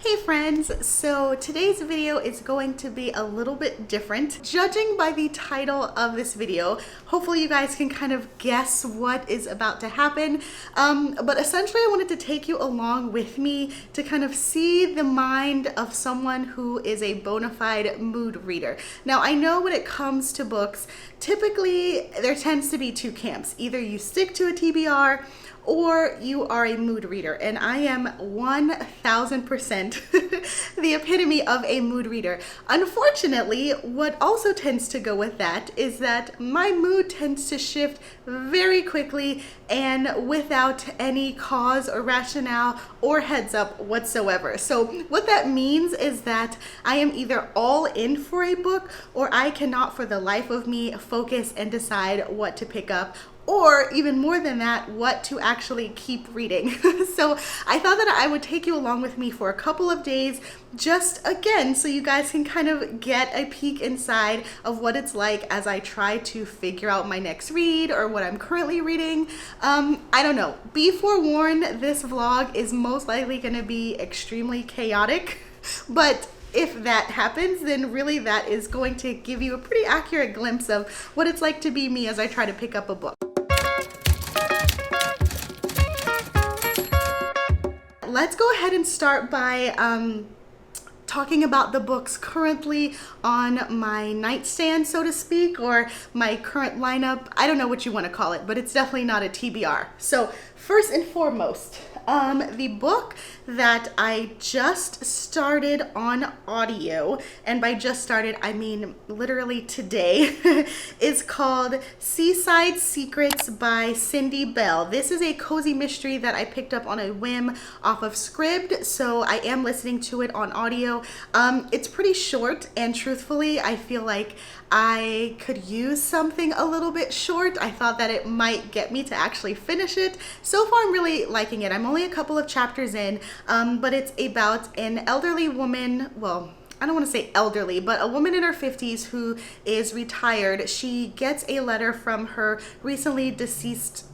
Hey friends, so today's video is going to be a little bit different. Judging by the title of this video, hopefully you guys can kind of guess what is about to happen. But essentially I wanted to take you along with me to kind of see the mind of someone who is a bona fide mood reader. Now I know when it comes to books, typically there tends to be two camps. Either you stick to a TBR or you are a mood reader, and I am 1000% the epitome of a mood reader. Unfortunately, what also tends to go with that is that my mood tends to shift very quickly and without any cause or rationale or heads up whatsoever. So what that means is that I am either all in for a book, or I cannot for the life of me focus and decide what to pick up, or even more than that, what to actually keep reading. So I thought that I would take you along with me for a couple of days, just again, so you guys can kind of get a peek inside of what it's like as I try to figure out my next read or what I'm currently reading. I don't know. Be forewarned, this vlog is most likely going to be extremely chaotic, but if that happens, then really that is going to give you a pretty accurate glimpse of what it's like to be me as I try to pick up a book. Let's go ahead and start by talking about the books currently on my nightstand, so to speak, or my current lineup. I don't know what you want to call it, but it's definitely not a TBR. So first and foremost, the book that I just started on audio, and by just started I mean literally today, is called Seaside Secrets by Cindy Bell. This is a cozy mystery that I picked up on a whim off of Scribd, so I am listening to it on audio. It's pretty short, and truthfully I feel like I could use something a little bit short. I thought that it might get me to actually finish it. So far I'm really liking it. I'm only a couple of chapters in, but it's about an elderly woman, well, I don't want to say elderly, but a woman in her 50s who is retired. She gets a letter from her recently deceased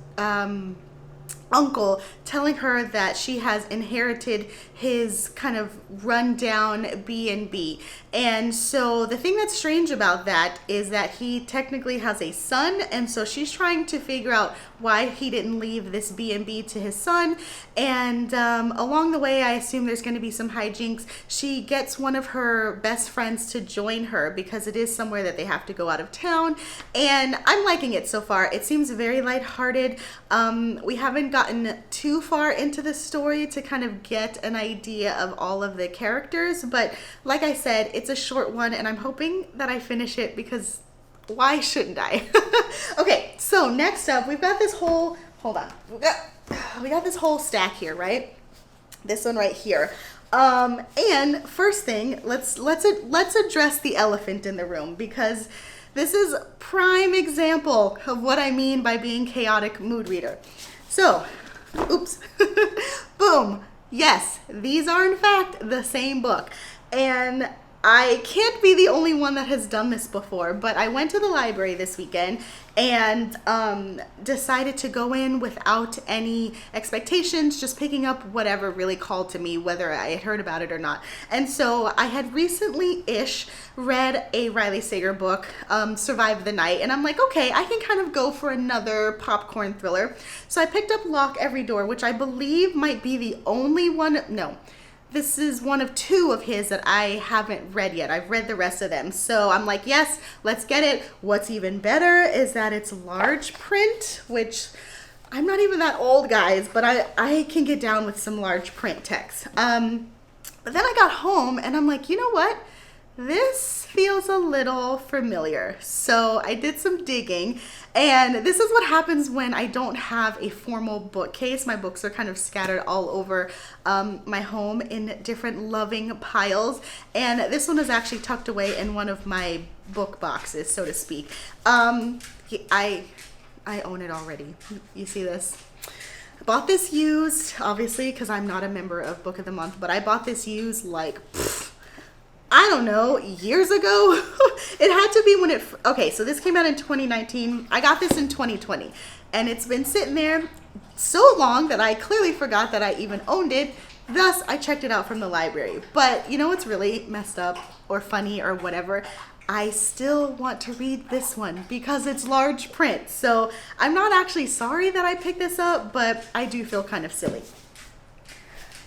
uncle telling her that she has inherited his kind of rundown B&B. And so the thing that's strange about that is that he technically has a son, and so she's trying to figure out why he didn't leave this B&B to his son. And along the way, I assume there's going to be some hijinks. She gets one of her best friends to join her because it is somewhere that they have to go out of town, and I'm liking it so far. It seems very lighthearted. We haven't gotten too far into the story to kind of get an idea of all of the characters, but like I said, it's a short one, and I'm hoping that I finish it because why shouldn't I? Okay, so next up we've got this whole, hold on, we got this whole stack here, right? This one right here. And first thing, let's address the elephant in the room, because this is a prime example of what I mean by being chaotic mood reader. So, oops, boom. Yes, these are in fact the same book. And I can't be the only one that has done this before, but I went to the library this weekend and decided to go in without any expectations, just picking up whatever really called to me, whether I had heard about it or not. And so I had recently-ish read a Riley Sager book, Survive the Night, and I'm like, okay, I can kind of go for another popcorn thriller. So I picked up Lock Every Door, which I believe might be the only one, no, this is one of two of his that I haven't read yet. I've read the rest of them. So I'm like, yes, let's get it. What's even better is that it's large print, which I'm not even that old, guys, but I can get down with some large print text. But then I got home and I'm like, you know what? This feels a little familiar. So I did some digging, and this is what happens when I don't have a formal bookcase. My books are kind of scattered all over my home in different loving piles, and this one is actually tucked away in one of my book boxes, so to speak. I own it already. You see this? I bought this used, obviously, because I'm not a member of Book of the Month, but I bought this used like, I don't know, years ago. It had to be when it, okay, so this came out in 2019. I got this in 2020, and it's been sitting there so long that I clearly forgot that I even owned it Thus, I checked it out from the library. But you know what's really messed up or funny or whatever? I still want to read this one because it's large print. So I'm not actually sorry that I picked this up, but I do feel kind of silly.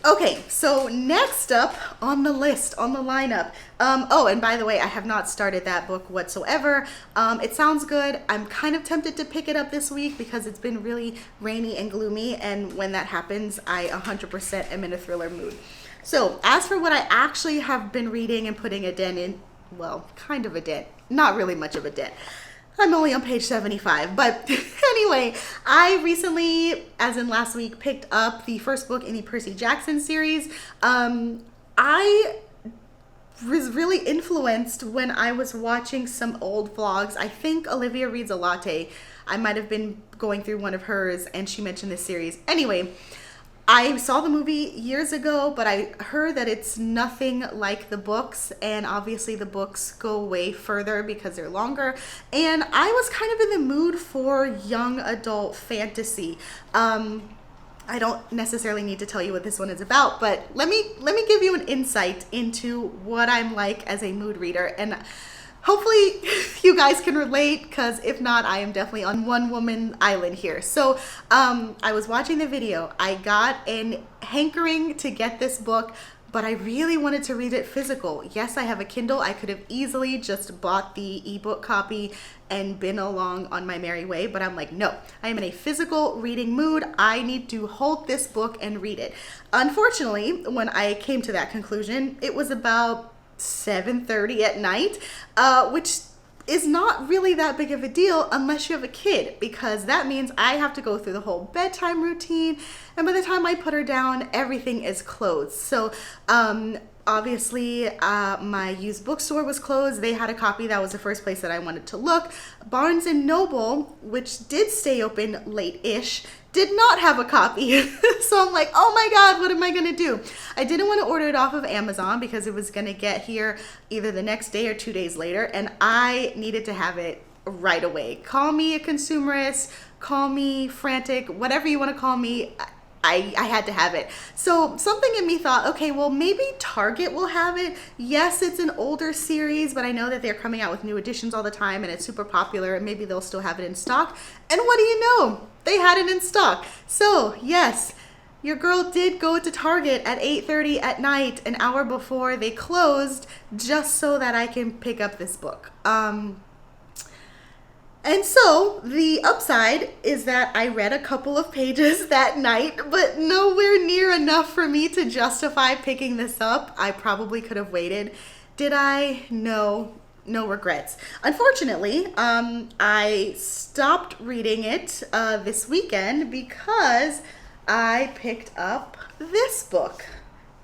Okay, so next up on the list, on the lineup. Oh, and by the way, I have not started that book whatsoever. It sounds good. I'm kind of tempted to pick it up this week because it's been really rainy and gloomy, and when that happens, I 100% am in a thriller mood. So as for what I actually have been reading and putting a dent in, well, kind of a dent, not really much of a dent. I'm only on page 75, but anyway, I recently, as in last week, picked up the first book in the Percy Jackson series. I was really influenced when I was watching some old vlogs. I think Olivia Reads a Latte. I might have been going through one of hers and she mentioned this series. Anyway, I saw the movie years ago, but I heard that it's nothing like the books, and obviously the books go way further because they're longer, and I was kind of in the mood for young adult fantasy. I don't necessarily need to tell you what this one is about, but let me give you an insight into what I'm like as a mood reader, and hopefully you guys can relate, because if not, I am definitely on one woman island here. So I was watching the video. I got an hankering to get this book, but I really wanted to read it physical. Yes, I have a Kindle. I could have easily just bought the ebook copy and been along on my merry way, but I'm like, no, I am in a physical reading mood. I need to hold this book and read it. Unfortunately, when I came to that conclusion, it was about 7:30 at night, which is not really that big of a deal unless you have a kid, because that means I have to go through the whole bedtime routine, and by the time I put her down, everything is closed. So obviously my used bookstore was closed. They had a copy. That was the first place that I wanted to look. Barnes and Noble, which did stay open late-ish, did not have a copy. So I'm like, oh my God, what am I gonna do? I didn't want to order it off of Amazon because it was gonna get here either the next day or 2 days later, and I needed to have it right away. Call me a consumerist, call me frantic, whatever you want to call me. I had to have it. So something in me thought, okay, well, maybe Target will have it. Yes, it's an older series, but I know that they're coming out with new editions all the time and it's super popular, and maybe they'll still have it in stock. And what do you know? They had it in stock. So yes, your girl did go to Target at 8:30 at night, an hour before they closed, just so that I can pick up this book. And so the upside is that I read a couple of pages that night, but nowhere near enough for me to justify picking this up. I probably could have waited. Did I? No. No regrets. Unfortunately, I stopped reading it this weekend because I picked up this book.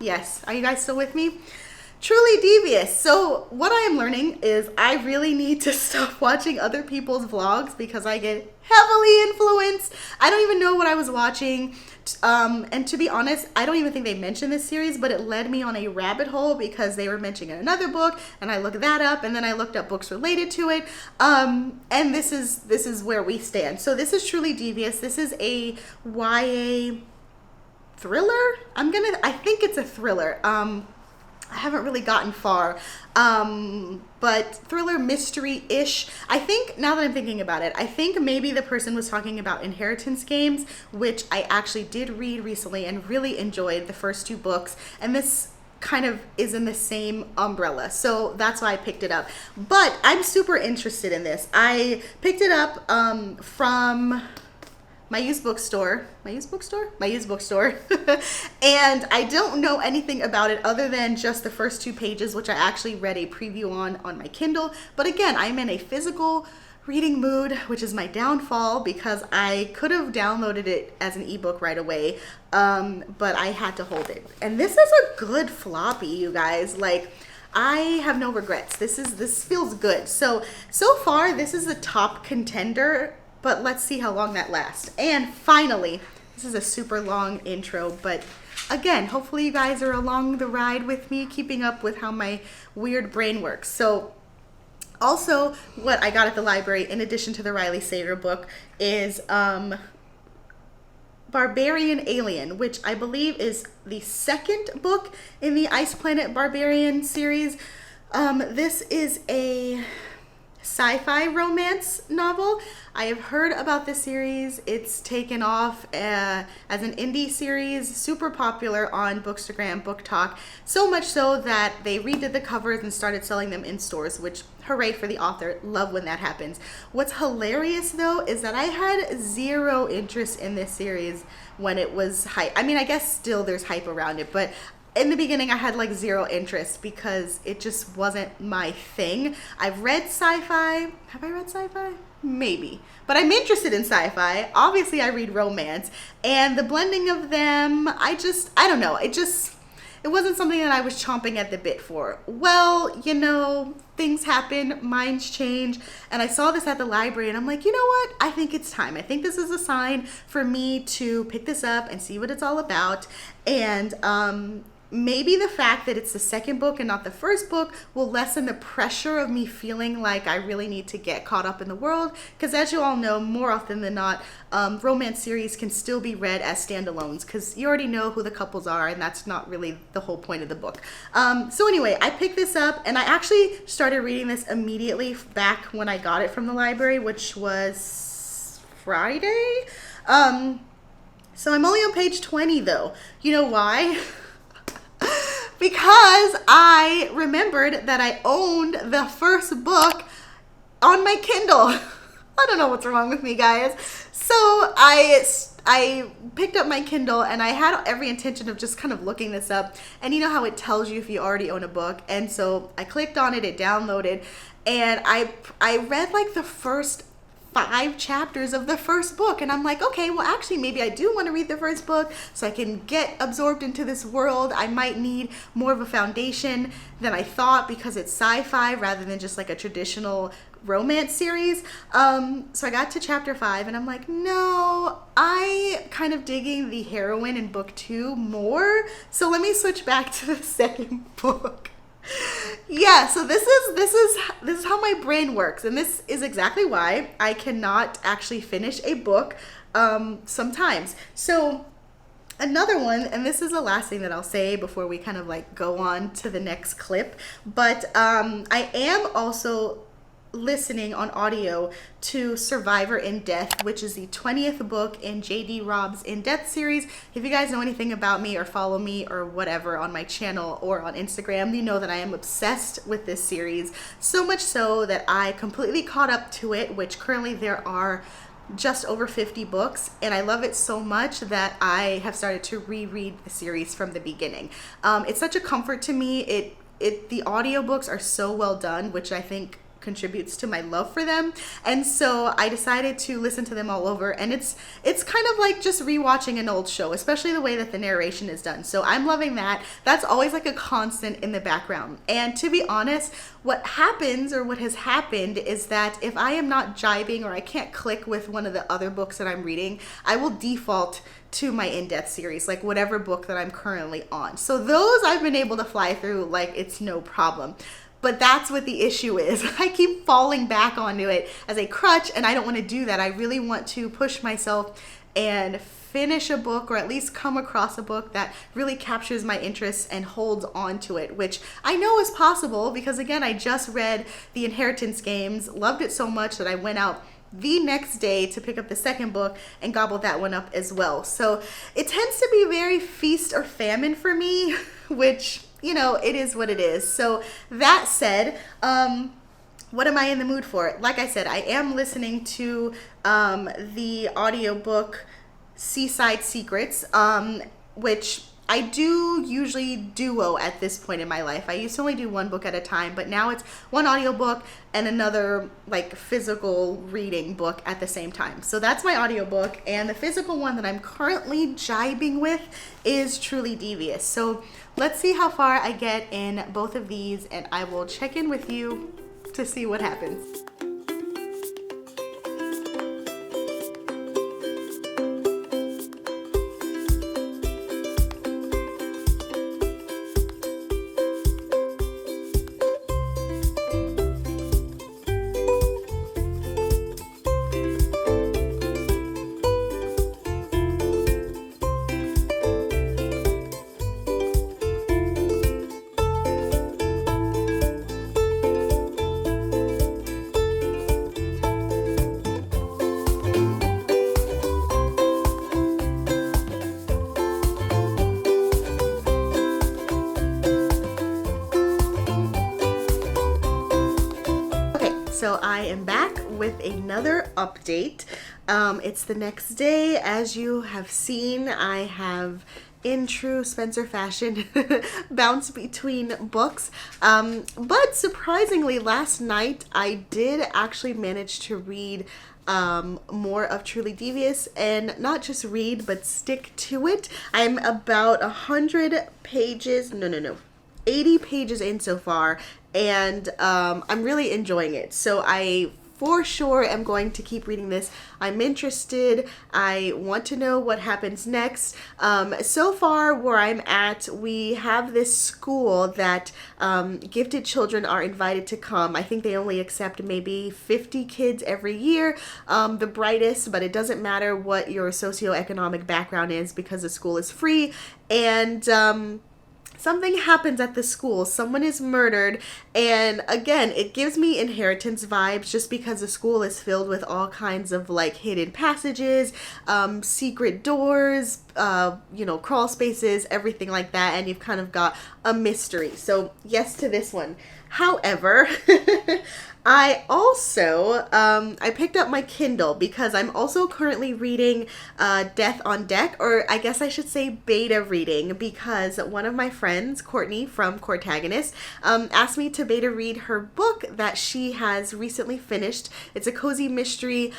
Yes, are you guys still with me? Truly Devious. So what I am learning is I really need to stop watching other people's vlogs because I get heavily influenced. I don't even know what I was watching. And to be honest, I don't even think they mentioned this series, but it led me on a rabbit hole because they were mentioning another book, and I looked that up, and then I looked up books related to it. And this is where we stand. So this is Truly Devious. This is a YA thriller. I think it's a thriller. I haven't really gotten far, but thriller mystery-ish. I think, now that I'm thinking about it, I think maybe the person was talking about inheritance games, which I actually did read recently and really enjoyed the first two books, and this kind of is in the same umbrella, so that's why I picked it up. But I'm super interested in this. I picked it up from my used bookstore, and I don't know anything about it other than just the first 2 pages, which I actually read a preview on my Kindle. But again, I'm in a physical reading mood, which is my downfall because I could have downloaded it as an ebook right away, but I had to hold it. And this is a good floppy, you guys. Like, I have no regrets. This feels good. So far, this is the top contender, but let's see how long that lasts. And finally, this is a super long intro, but again, hopefully you guys are along the ride with me, keeping up with how my weird brain works. So also, what I got at the library, in addition to the Riley Sager book, is Barbarian Alien, which I believe is the second book in the Ice Planet Barbarian series. This is a sci-fi romance novel. I have heard about this series. It's taken off as an indie series, super popular on Bookstagram, Book Talk, so much so that they redid the covers and started selling them in stores, which hooray for the author. Love when that happens. What's hilarious though is that I had zero interest in this series when it was hype. I mean, I guess still there's hype around it, but in the beginning I had like zero interest because it just wasn't my thing. I've read sci-fi. Have I read sci-fi? Maybe. But I'm interested in sci-fi. Obviously I read romance, and the blending of them, I don't know. It wasn't something that I was chomping at the bit for. Well, things happen, minds change, and I saw this at the library and I'm like, you know what? I think it's time. I think this is a sign for me to pick this up and see what it's all about. And maybe the fact that it's the second book and not the first book will lessen the pressure of me feeling like I really need to get caught up in the world, because as you all know, more often than not, romance series can still be read as standalones because you already know who the couples are, and that's not really the whole point of the book. So anyway, I picked this up and I actually started reading this immediately back when I got it from the library, which was Friday. So I'm only on page 20 though. You know why? Because I remembered that I owned the first book on my Kindle. I don't know what's wrong with me, guys. So I picked up my Kindle and I had every intention of just kind of looking this up. And you know how it tells you if you already own a book. And so I clicked on it, it downloaded, and I read like the first 5 chapters of the first book, and I'm like, okay, well actually maybe I do want to read the first book so I can get absorbed into this world. I might need more of a foundation than I thought because it's sci-fi rather than just like a traditional romance series. So I got to chapter 5 and I'm like, no, I kind of digging the heroine in book 2 more, so let me switch back to the second book. Yeah, so this is how my brain works, and this is exactly why I cannot actually finish a book sometimes. So another one, and this is the last thing that I'll say before we kind of like go on to the next clip, but I am also listening on audio to Survivor in Death, which is the 20th book in J.D. Robb's In Death series. If you guys know anything about me or follow me or whatever on my channel or on Instagram, you know that I am obsessed with this series, so much so that I completely caught up to it, which currently there are just over 50 books, and I love it so much that I have started to reread the series from the beginning. It's such a comfort to me. The audiobooks are so well done, which I think contributes to my love for them, and so I decided to listen to them all over, and it's kind of like just rewatching an old show, especially the way that the narration is done. So I'm loving that. That's always like a constant in the background. And to be honest, what happens or what has happened is that if I am not jibing or I can't click with one of the other books that I'm reading, I will default to my in-depth series, like whatever book that I'm currently on. So those I've been able to fly through like it's no problem. But that's what the issue is. I keep falling back onto it as a crutch, and I don't want to do that. I really want to push myself and finish a book, or at least come across a book that really captures my interest and holds on to it, which I know is possible because, again, I just read The Inheritance Games, loved it so much that I went out the next day to pick up the second book and gobbled that one up as well. So it tends to be very feast or famine for me, which, you know, it is what it is. So that said, what am I in the mood for? Like I said, I am listening to the audiobook Seaside Secrets, which I do usually duo at this point in my life. I used to only do one book at a time, but now it's one audiobook and another like physical reading book at the same time. So that's my audiobook, and the physical one that I'm currently jibing with is Truly Devious. So let's see how far I get in both of these, and I will check in with you to see what happens. So I am back with another update. It's the next day. As you have seen, I have, in true Spencer fashion, bounced between books. But surprisingly, last night I did actually manage to read more of Truly Devious, and not just read, but stick to it. I'm about 100 pages, no, 80 pages in so far, and I'm really enjoying it. So I for sure am going to keep reading this. I'm interested. I want to know what happens next. So far, where I'm at, we have this school that gifted children are invited to come. I think they only accept maybe 50 kids every year, the brightest, but it doesn't matter what your socioeconomic background is because the school is free. And something happens at the school. Someone is murdered. And again, it gives me Inheritance vibes just because the school is filled with all kinds of like hidden passages, secret doors, crawl spaces, everything like that. And you've kind of got a mystery. So yes to this one. However, I also, I picked up my Kindle because I'm also currently reading Death on Deck, or I guess I should say beta reading, because one of my friends, Courtney from Cortagonist, asked me to beta read her book that she has recently finished. It's a cozy mystery,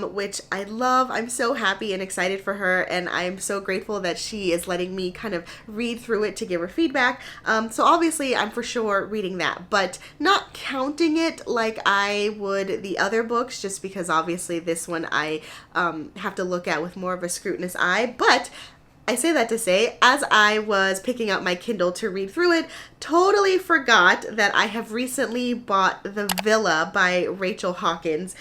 which I love. I'm so happy and excited for her, and I'm so grateful that she is letting me kind of read through it to give her feedback. So obviously I'm for sure reading that, but not counting it like I would the other books, just because obviously this one I have to look at with more of a scrutinous eye. But I say that to say, as I was picking up my Kindle to read through it, totally forgot that I have recently bought The Villa by Rachel Hawkins,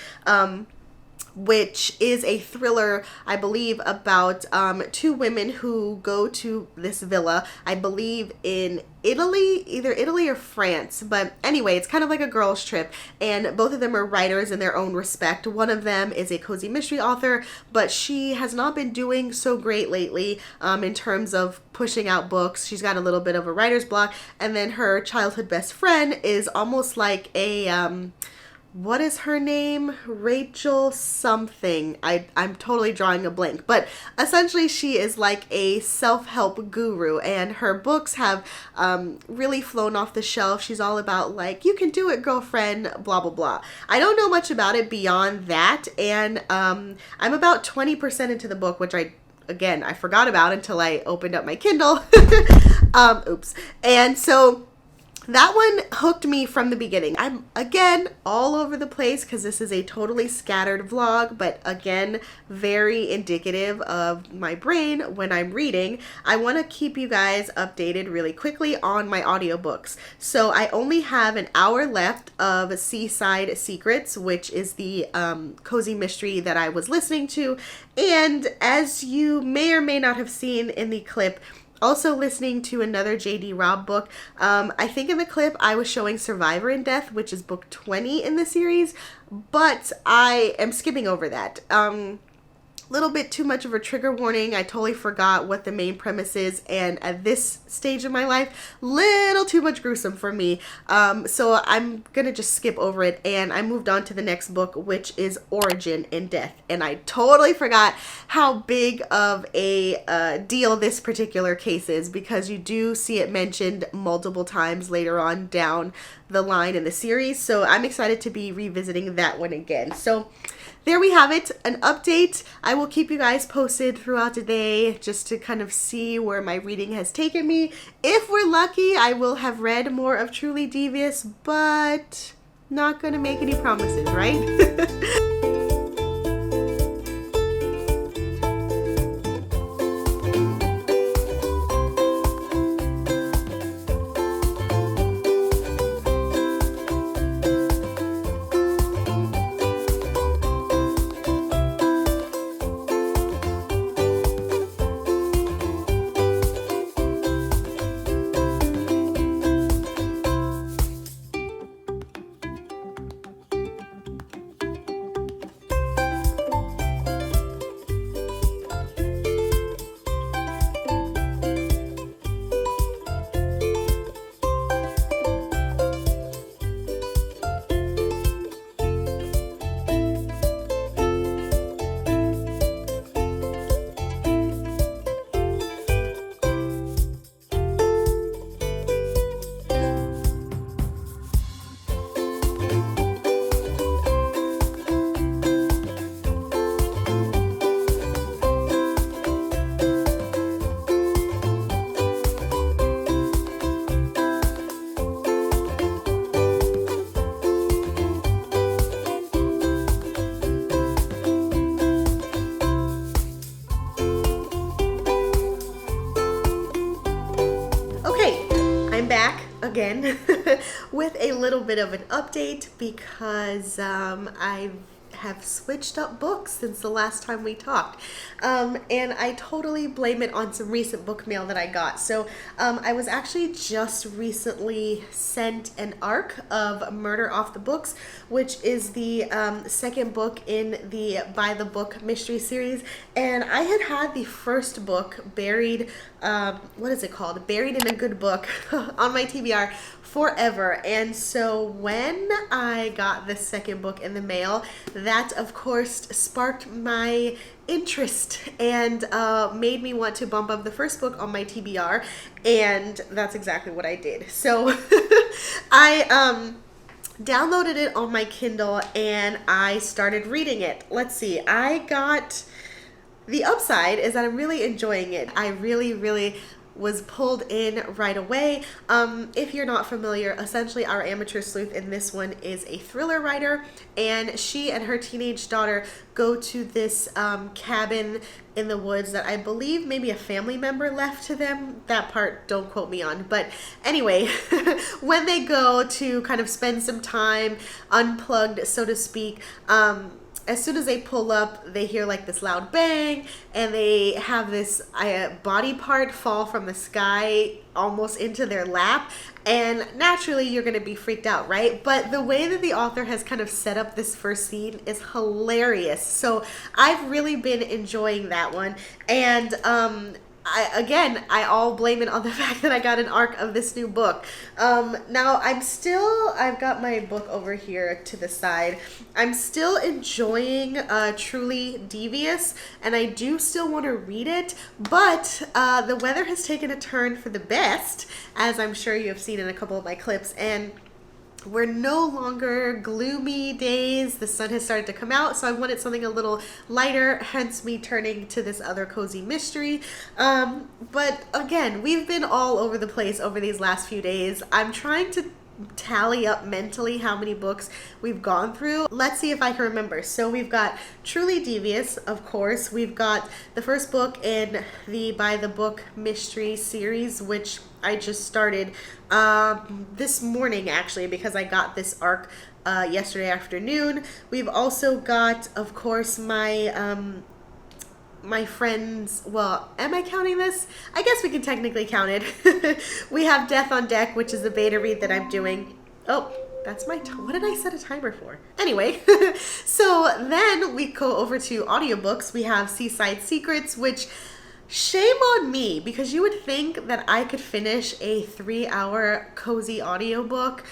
which is a thriller, I believe, about two women who go to this villa, I believe in Italy, either Italy or France. But anyway, it's kind of like a girls' trip, and both of them are writers in their own respect. One of them is a cozy mystery author, but she has not been doing so great lately in terms of pushing out books. She's got a little bit of a writer's block, and then her childhood best friend is almost like a what is her name? Rachel something. I'm totally drawing a blank. But essentially she is like a self-help guru, and her books have really flown off the shelf. She's all about like, you can do it, girlfriend, blah, blah, blah. I don't know much about it beyond that. And I'm about 20% into the book, which I forgot about until I opened up my Kindle. Oops. And so that one hooked me from the beginning. I'm, again, all over the place because this is a totally scattered vlog, but again, very indicative of my brain when I'm reading. I want to keep you guys updated really quickly on my audiobooks. So I only have an hour left of Seaside Secrets, which is the cozy mystery that I was listening to. And as you may or may not have seen in the clip, also listening to another J.D. Robb book. I think in the clip I was showing Survivor in Death, which is book 20 in the series, but I am skipping over that. Little bit too much of a trigger warning. I totally forgot what the main premise is, and at this stage of my life, little too much gruesome for me. So I'm gonna just skip over it, and I moved on to the next book, which is Origin in Death. And I totally forgot how big of a deal this particular case is, because you do see it mentioned multiple times later on down the line in the series. So I'm excited to be revisiting that one again. So there we have it, an update. I will keep you guys posted throughout the day just to kind of see where my reading has taken me. If we're lucky, I will have read more of Truly Devious, but not gonna make any promises, right? again with a little bit of an update because I have switched up books since the last time we talked. And I totally blame it on some recent book mail that I got. So I was actually just recently sent an arc of Murder Off the Books, which is the second book in the By the Book mystery series. And I had the first book buried, what is it called? Buried in a Good Book on my TBR forever. And so when I got the second book in the mail, that of course sparked my interest and made me want to bump up the first book on my TBR, and that's exactly what I did. So I downloaded it on my Kindle and I started reading it. Let's see, the upside is that I'm really enjoying it. I really was pulled in right away. If you're not familiar, essentially our amateur sleuth in this one is a thriller writer, and she and her teenage daughter go to this cabin in the woods that I believe maybe a family member left to them. That part, don't quote me on. But anyway, when they go to kind of spend some time unplugged, so to speak, as soon as they pull up, they hear like this loud bang, and they have this body part fall from the sky almost into their lap. And naturally, you're going to be freaked out, right? But the way that the author has kind of set up this first scene is hilarious. So I've really been enjoying that one. And I all blame it on the fact that I got an arc of this new book. Now I've got my book over here to the side. I'm still enjoying Truly Devious, and I do still want to read it, but the weather has taken a turn for the best, as I'm sure you have seen in a couple of my clips, and we're no longer gloomy days. The sun has started to come out, so I wanted something a little lighter, hence me turning to this other cozy mystery. But again, we've been all over the place over these last few days. I'm trying to tally up mentally how many books we've gone through. Let's see if I can remember. So we've got Truly Devious, of course. We've got the first book in the By the Book mystery series, which I just started this morning actually, because I got this arc yesterday afternoon. We've also got, of course, my friends, well, am I counting this? I guess we can technically count it. We have Death on Deck, which is a beta read that I'm doing. Oh, that's my what did I set a timer for? Anyway, so then we go over to audiobooks. We have Seaside Secrets, which shame on me, because you would think that I could finish a 3-hour cozy audiobook,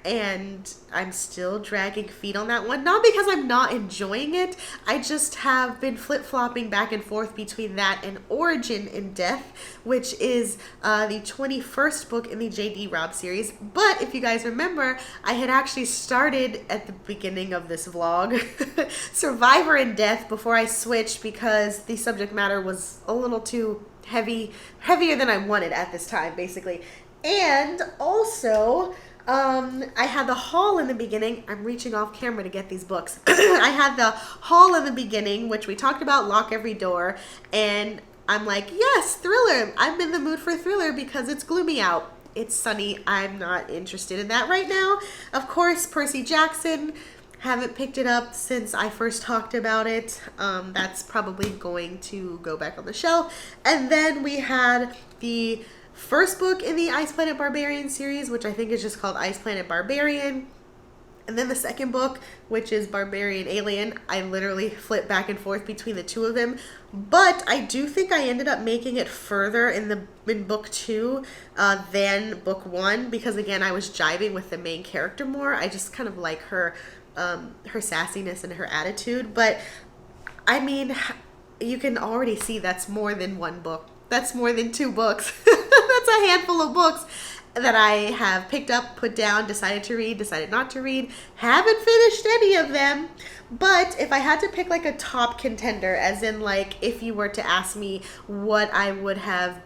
and I'm still dragging feet on that one. Not because I'm not enjoying it, I just have been flip-flopping back and forth between that and Origin in Death, which is the 21st book in the J.D. Robb series. But if you guys remember, I had actually started at the beginning of this vlog Survivor in Death before I switched, because the subject matter was a little too heavier than I wanted at this time, basically. And also, I had the haul in the beginning. I'm reaching off camera to get these books. I had the haul in the beginning, which we talked about, Lock Every Door, and I'm like, yes, thriller. I'm in the mood for thriller because it's gloomy out. It's sunny. I'm not interested in that right now. Of course, Percy Jackson. Haven't picked it up since I first talked about it. That's probably going to go back on the shelf. And then we had the first book in the Ice Planet Barbarian series, which I think is just called Ice Planet Barbarian. And then the second book, which is Barbarian Alien. I literally flip back and forth between the two of them. But I do think I ended up making it further in book 2 than book 1, because again, I was jiving with the main character more. I just kind of like her sassiness and her attitude. But I mean, you can already see that's more than one book. That's more than 2 books. That's a handful of books that I have picked up, put down, decided to read, decided not to read. Haven't finished any of them. But if I had to pick like a top contender, as in like if you were to ask me what I would have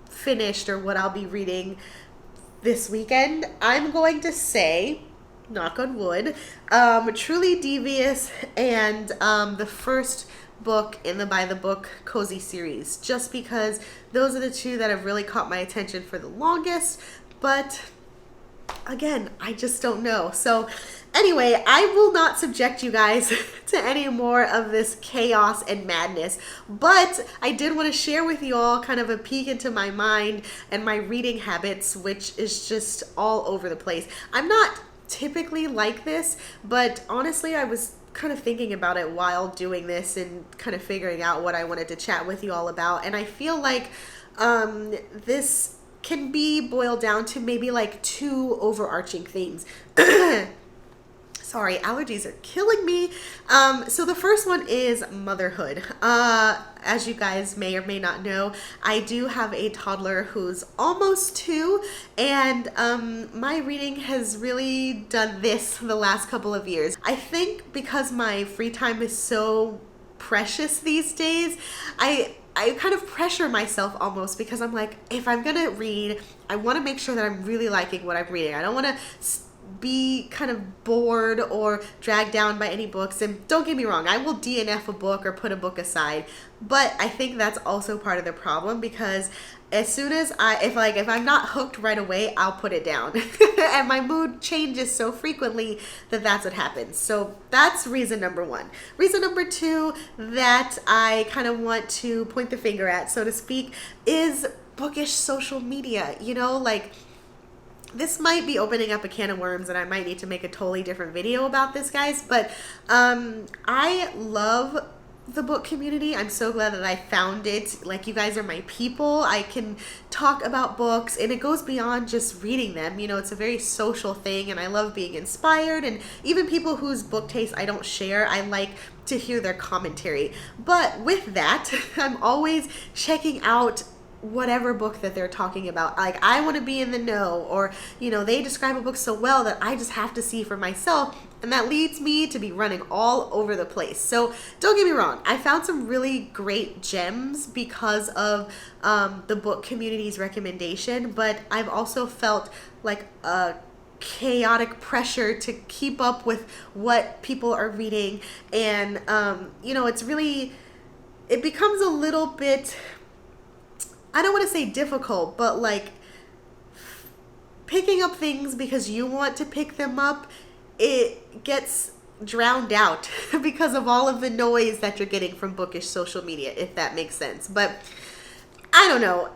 finished or what I'll be reading this weekend, I'm going to say, knock on wood, Truly Devious and the first book in the By the Book cozy series, just because those are the two that have really caught my attention for the longest. But again, I just don't know. So anyway, I will not subject you guys to any more of this chaos and madness, but I did want to share with you all kind of a peek into my mind and my reading habits, which is just all over the place. I'm not typically like this, but honestly, I was kind of thinking about it while doing this and kind of figuring out what I wanted to chat with you all about. And I feel like this can be boiled down to maybe like two overarching themes. Sorry, allergies are killing me. So the first one is motherhood. As you guys may or may not know, I do have a toddler who's almost 2, and my reading has really done this the last couple of years. I think because my free time is so precious these days, I kind of pressure myself almost, because I'm like, if I'm gonna read, I want to make sure that I'm really liking what I'm reading. I don't want to be kind of bored or dragged down by any books. And don't get me wrong, I will DNF a book or put a book aside, but I think that's also part of the problem, because as soon as if I'm not hooked right away, I'll put it down. And my mood changes so frequently that that's what happens. So that's reason number 1. Reason number 2 that I kind of want to point the finger at, so to speak, is bookish social media. You know, like, this might be opening up a can of worms, and I might need to make a totally different video about this, guys, but I love the book community. I'm so glad that I found it. Like, you guys are my people. I can talk about books, and it goes beyond just reading them. You know, it's a very social thing, and I love being inspired, and even people whose book taste I don't share, I like to hear their commentary. But with that, I'm always checking out whatever book that they're talking about. Like, I want to be in the know, or, you know, they describe a book so well that I just have to see for myself, and that leads me to be running all over the place. So don't get me wrong, I found some really great gems because of the book community's recommendation, but I've also felt like a chaotic pressure to keep up with what people are reading, and you know, it becomes a little bit, I don't want to say difficult, but like picking up things because you want to pick them up, it gets drowned out because of all of the noise that you're getting from bookish social media, if that makes sense. But I don't know.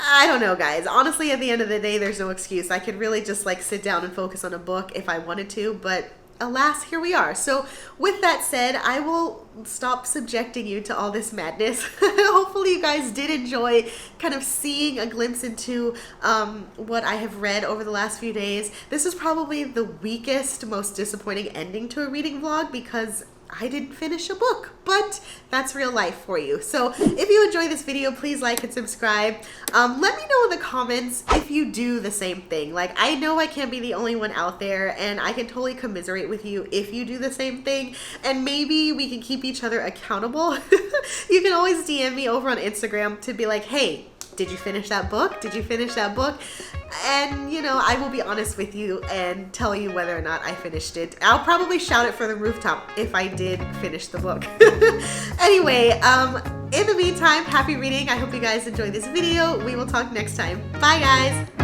I don't know, guys. Honestly, at the end of the day, there's no excuse. I could really just like sit down and focus on a book if I wanted to, but alas, here we are. So with that said, I will stop subjecting you to all this madness. Hopefully you guys did enjoy kind of seeing a glimpse into what I have read over the last few days. This is probably the weakest, most disappointing ending to a reading vlog, because I didn't finish a book, but that's real life for you. So if you enjoyed this video, please like and subscribe. Let me know in the comments if you do the same thing. Like, I know I can't be the only one out there, and I can totally commiserate with you if you do the same thing, and maybe we can keep each other accountable. You can always DM me over on Instagram to be like, hey, did you finish that book? Did you finish that book? And, you know, I will be honest with you and tell you whether or not I finished it. I'll probably shout it from the rooftop if I did finish the book. Anyway, in the meantime, happy reading. I hope you guys enjoyed this video. We will talk next time. Bye, guys.